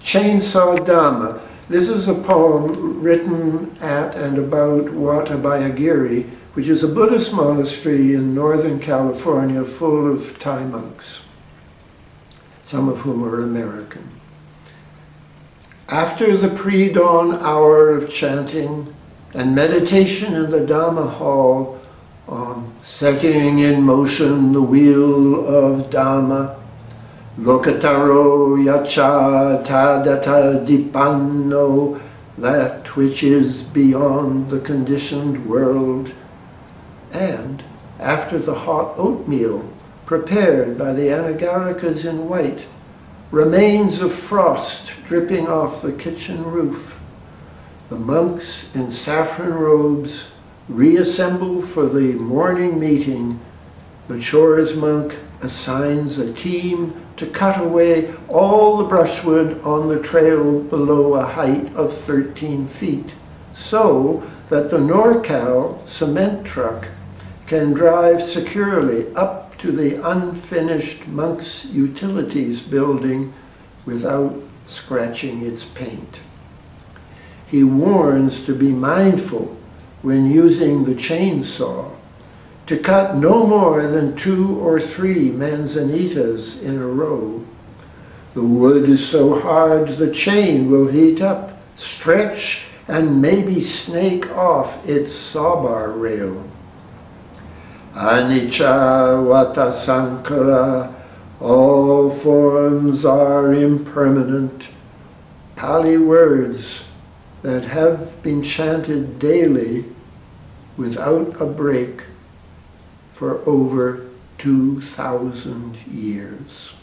Chainsaw Dhamma. This is a poem written at and about Watabayagiri, which is a Buddhist monastery in Northern California full of Thai monks, some of whom are American. After the pre-dawn hour of chanting and meditation in the Dhamma hall on setting in motion the wheel of Dhamma, Lokataro yacha tadata dipanno, that which is beyond the conditioned world. And after the hot oatmeal prepared by the Anagarikas in white, remains of frost dripping off the kitchen roof, the monks in saffron robes reassemble for the morning meeting. The chores monk assigns a team to cut away all the brushwood on the trail below a height of 13 feet, so that the NorCal cement truck can drive securely up to the unfinished Monk's Utilities building without scratching its paint. He warns to be mindful when using the chainsaw, to cut no more than 2 or 3 manzanitas in a row. The wood is so hard the chain will heat up, stretch, and maybe snake off its sawbar rail. Anicca vata sankhara, all forms are impermanent. Pali words that have been chanted daily without a break for over 2,000 years.